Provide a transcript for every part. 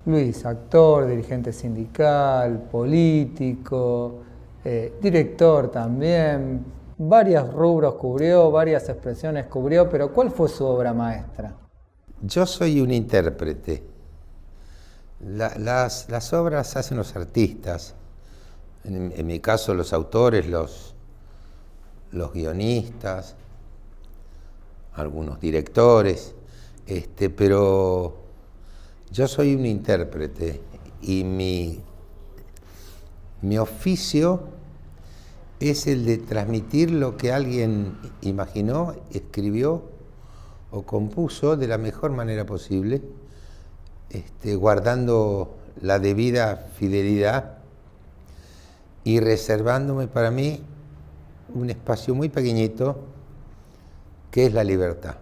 Luis, actor, dirigente sindical, político, director también, varios rubros cubrió, varias expresiones cubrió, pero ¿cuál fue su obra maestra? Yo soy un intérprete. Las obras hacen los artistas, en mi caso los autores, los guionistas, algunos directores, pero yo soy un intérprete y mi oficio es el de transmitir lo que alguien imaginó, escribió o compuso de la mejor manera posible, guardando la debida fidelidad y reservándome para mí un espacio muy pequeñito que es la libertad,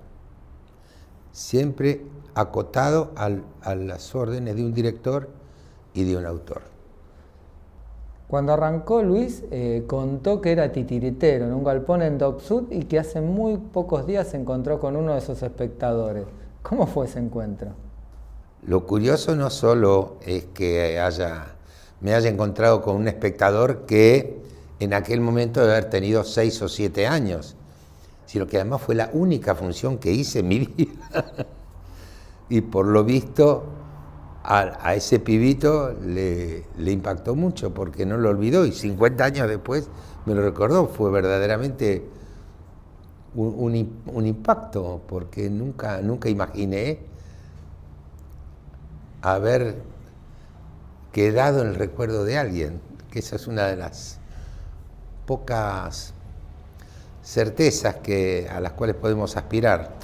siempre acotado a las órdenes de un director y de un autor. Cuando arrancó Luis, contó que era titiritero en un galpón en Dock Sud y que hace muy pocos días se encontró con uno de sus espectadores. ¿Cómo fue ese encuentro? Lo curioso no solo es que me haya encontrado con un espectador que en aquel momento debe haber tenido 6 o 7 años, sino que además fue la única función que hice en mi vida. Y por lo visto a ese pibito le impactó mucho porque no lo olvidó y 50 años después me lo recordó. Fue verdaderamente un impacto porque nunca imaginé haber quedado en el recuerdo de alguien, que esa es una de las pocas certezas a las cuales podemos aspirar.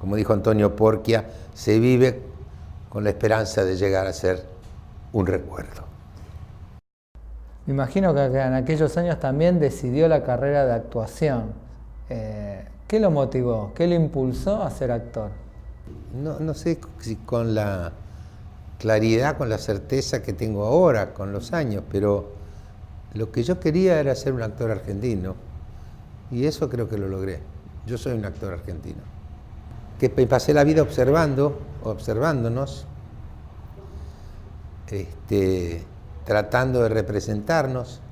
Como dijo Antonio Porquia, se vive con la esperanza de llegar a ser un recuerdo. Me imagino que en aquellos años también decidió la carrera de actuación. ¿Qué lo motivó? ¿Qué lo impulsó a ser actor? No sé si con la claridad, con la certeza que tengo ahora, con los años, pero lo que yo quería era ser un actor argentino y eso creo que lo logré. Yo soy un actor argentino. Que pasé la vida observándonos, tratando de representarnos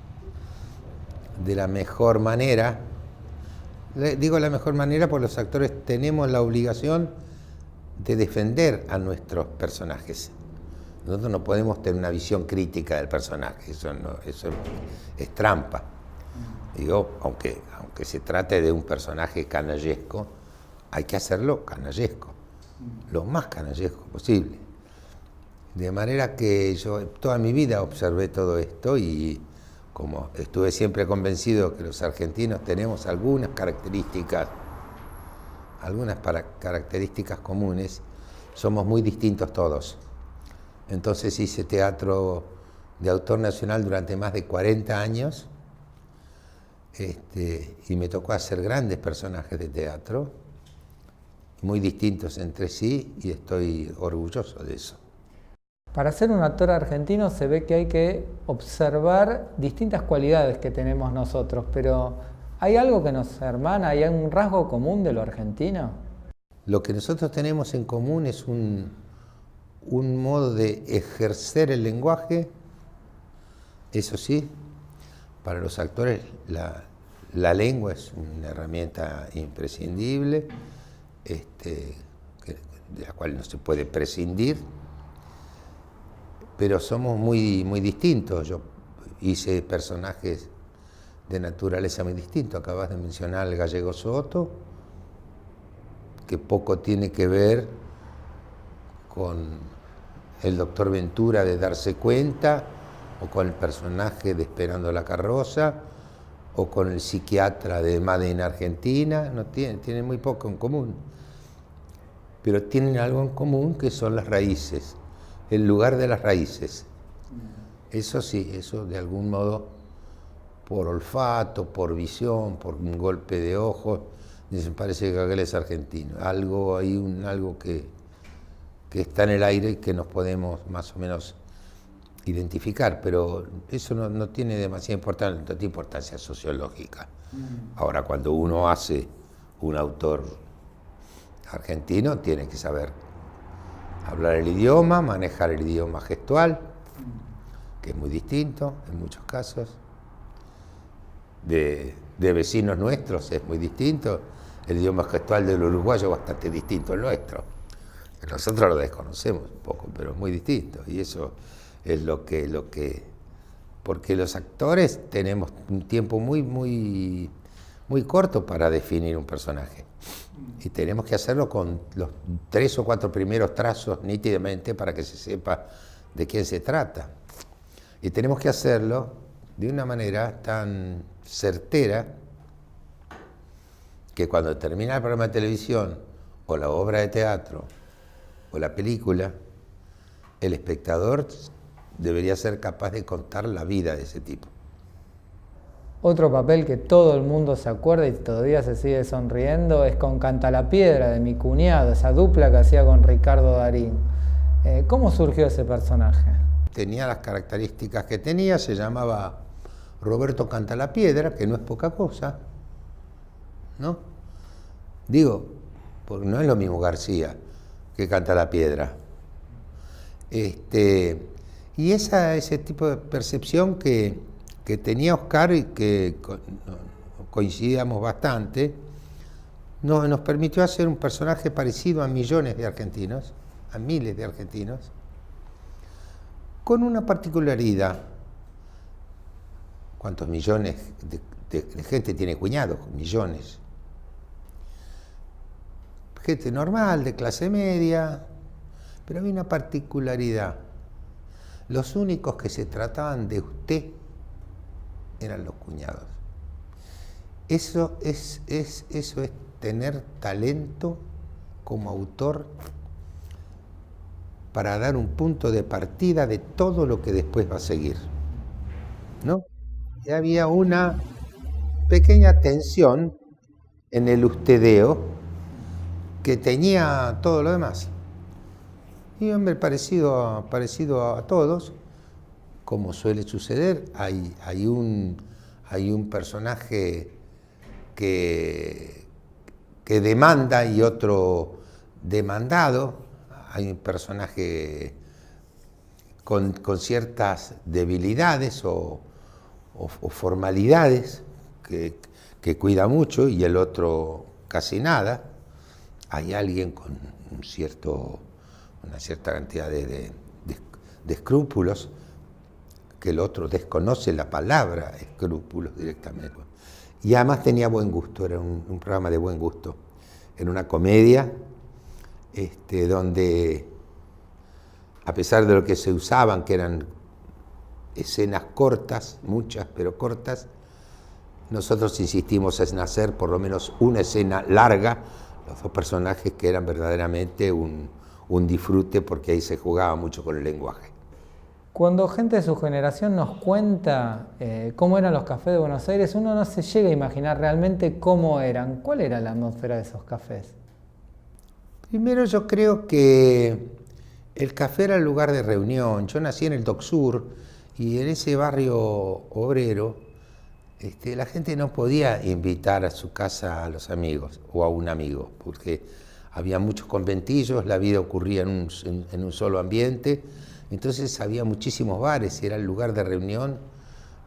de la mejor manera. Digo la mejor manera porque los actores tenemos la obligación de defender a nuestros personajes. Nosotros no podemos tener una visión crítica del personaje, eso es trampa. Digo, aunque se trate de un personaje canallesco, hay que hacerlo canallesco, lo más canallesco posible. De manera que yo toda mi vida observé todo esto y como estuve siempre convencido que los argentinos tenemos algunas características comunes, somos muy distintos todos. Entonces hice teatro de autor nacional durante más de 40 años y me tocó hacer grandes personajes de teatro, muy distintos entre sí, y estoy orgulloso de eso. Para ser un actor argentino se ve que hay que observar distintas cualidades que tenemos nosotros, pero ¿hay algo que nos hermana? ¿Hay un rasgo común de lo argentino? Lo que nosotros tenemos en común es un modo de ejercer el lenguaje. Eso sí, para los actores la lengua es una herramienta imprescindible, de la cual no se puede prescindir, pero somos muy distintos. Yo hice personajes de naturaleza muy distintos. Acabas de mencionar al Gallego Soto, que poco tiene que ver con el doctor Ventura de Darse Cuenta, o con el personaje de Esperando la Carroza, o con el psiquiatra de Made in Argentina. No tienen muy poco en común, pero tienen algo en común que son las raíces, el lugar de las raíces. Eso sí, eso de algún modo, por olfato, por visión, por un golpe de ojos, me parece que aquel es argentino. Algo que está en el aire y que nos podemos más o menos identificar, pero eso no tiene demasiada importancia sociológica. Ahora, cuando uno hace un autor argentino, tiene que saber hablar el idioma, manejar el idioma gestual, que es muy distinto en muchos casos. De vecinos nuestros es muy distinto. El idioma gestual del uruguayo es bastante distinto al nuestro. Nosotros lo desconocemos un poco, pero es muy distinto. Y eso es lo que porque los actores tenemos un tiempo muy corto para definir un personaje. Y tenemos que hacerlo con los 3 o 4 primeros trazos nítidamente para que se sepa de quién se trata. Y tenemos que hacerlo de una manera tan certera que cuando termina el programa de televisión o la obra de teatro o la película, el espectador debería ser capaz de contar la vida de ese tipo. Otro papel que todo el mundo se acuerda y todavía se sigue sonriendo es con Cantalapiedra, de mi cuñado, esa dupla que hacía con Ricardo Darín. ¿Cómo surgió ese personaje? Tenía las características que tenía, se llamaba Roberto Cantalapiedra, que no es poca cosa, ¿no? Digo, porque no es lo mismo García que Cantalapiedra. Y ese tipo de percepción que tenía Oscar y que coincidíamos bastante, nos permitió hacer un personaje parecido a millones de argentinos, a miles de argentinos, con una particularidad. ¿Cuántos millones de gente tiene cuñados? Millones. Gente normal, de clase media, pero había una particularidad. Los únicos que se trataban de usted eran los cuñados. Eso es tener talento como autor para dar un punto de partida de todo lo que después va a seguir, ¿no? Y había una pequeña tensión en el ustedeo que tenía todo lo demás. Y hombre, parecido a todos, como suele suceder, hay un personaje que demanda y otro demandado. Hay un personaje con ciertas debilidades o formalidades que cuida mucho y el otro casi nada. Hay alguien con una cierta cantidad de escrúpulos, que el otro desconoce la palabra escrúpulos directamente. Y además tenía buen gusto, era un programa de buen gusto. Era una comedia donde, a pesar de lo que se usaban, que eran escenas cortas, muchas, pero cortas, nosotros insistimos en hacer por lo menos una escena larga, los dos personajes que eran verdaderamente un disfrute, porque ahí se jugaba mucho con el lenguaje. Cuando gente de su generación nos cuenta cómo eran los cafés de Buenos Aires, uno no se llega a imaginar realmente cómo eran. ¿Cuál era la atmósfera de esos cafés? Primero, yo creo que el café era el lugar de reunión. Yo nací en el Dock Sur y en ese barrio obrero la gente no podía invitar a su casa a los amigos o a un amigo, porque había muchos conventillos, la vida ocurría en un solo ambiente. Entonces había muchísimos bares y era el lugar de reunión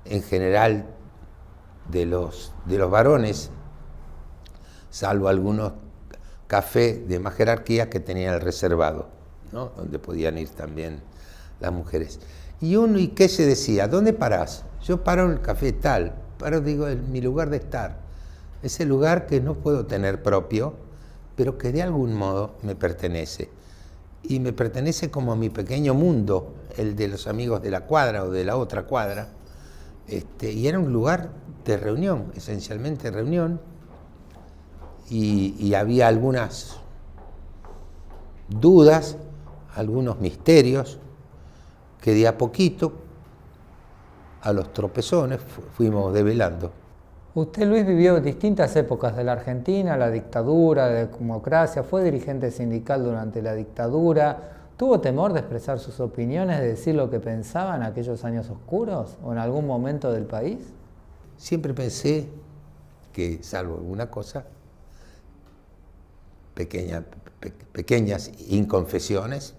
en general de los varones, salvo algunos cafés de más jerarquía que tenían el reservado, ¿no? Donde podían ir también las mujeres. ¿Y qué se decía? ¿Dónde parás? Yo paro en el café tal, digo, en mi lugar de estar. Ese lugar que no puedo tener propio, pero que de algún modo me pertenece. Y me pertenece como a mi pequeño mundo, el de los amigos de la cuadra o de la otra cuadra. Y era un lugar de reunión, esencialmente reunión. Y había algunas dudas, algunos misterios, que de a poquito, a los tropezones, fuimos develando. Usted, Luis, vivió distintas épocas de la Argentina, la dictadura, la democracia, fue dirigente sindical durante la dictadura. ¿Tuvo temor de expresar sus opiniones, de decir lo que pensaba en aquellos años oscuros o en algún momento del país? Siempre pensé que, salvo alguna cosa, pequeñas inconfesiones,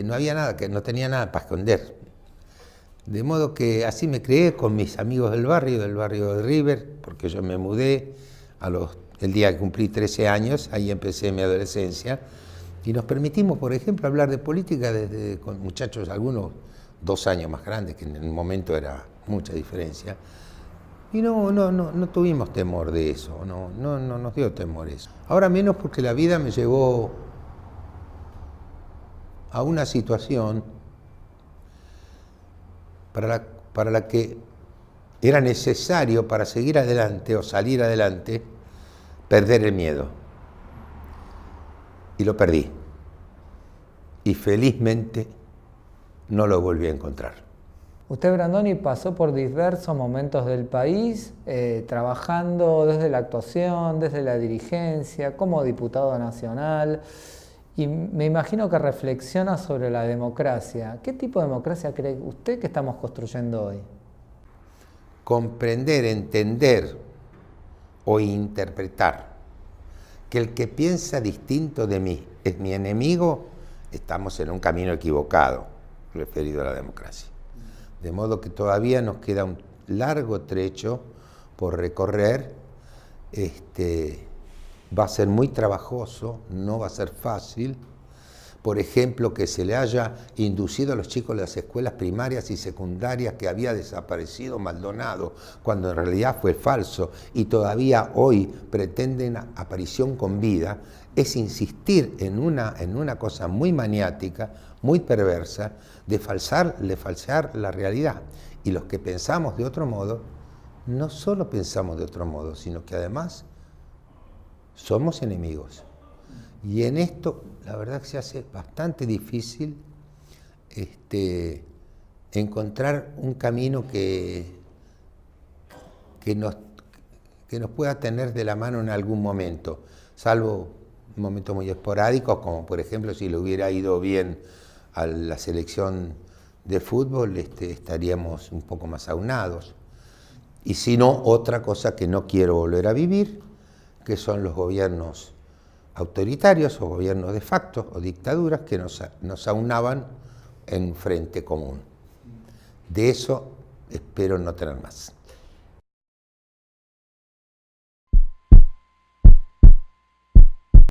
no había nada, que no tenía nada para esconder. De modo que así me crié con mis amigos del barrio de River, porque yo me mudé el día que cumplí 13 años, ahí empecé mi adolescencia, y nos permitimos, por ejemplo, hablar de política con muchachos, algunos 2 años más grandes, que en el momento era mucha diferencia, y no tuvimos temor de eso, no nos dio temor eso. Ahora menos porque la vida me llevó a una situación para la que era necesario, para seguir adelante o salir adelante, perder el miedo. Y lo perdí. Y felizmente no lo volví a encontrar. Usted, Brandoni, pasó por diversos momentos del país, trabajando desde la actuación, desde la dirigencia, como diputado nacional, y me imagino que reflexiona sobre la democracia. ¿Qué tipo de democracia cree usted que estamos construyendo hoy? Comprender, entender o interpretar que el que piensa distinto de mí es mi enemigo, estamos en un camino equivocado referido a la democracia. De modo que todavía nos queda un largo trecho por recorrer. Va a ser muy trabajoso, no va a ser fácil. Por ejemplo, que se le haya inducido a los chicos de las escuelas primarias y secundarias que había desaparecido Maldonado, cuando en realidad fue falso, y todavía hoy pretenden aparición con vida, es insistir en una cosa muy maniática, muy perversa, de falsear la realidad. Y los que pensamos de otro modo, no solo pensamos de otro modo, sino que además somos enemigos. Y en esto, la verdad que se hace bastante difícil encontrar un camino que nos pueda tener de la mano en algún momento, salvo momentos muy esporádicos, como por ejemplo si le hubiera ido bien a la selección de fútbol, estaríamos un poco más aunados. Y si no, otra cosa que no quiero volver a vivir, que son los gobiernos autoritarios o gobiernos de facto o dictaduras que nos aunaban en frente común. De eso espero no tener más.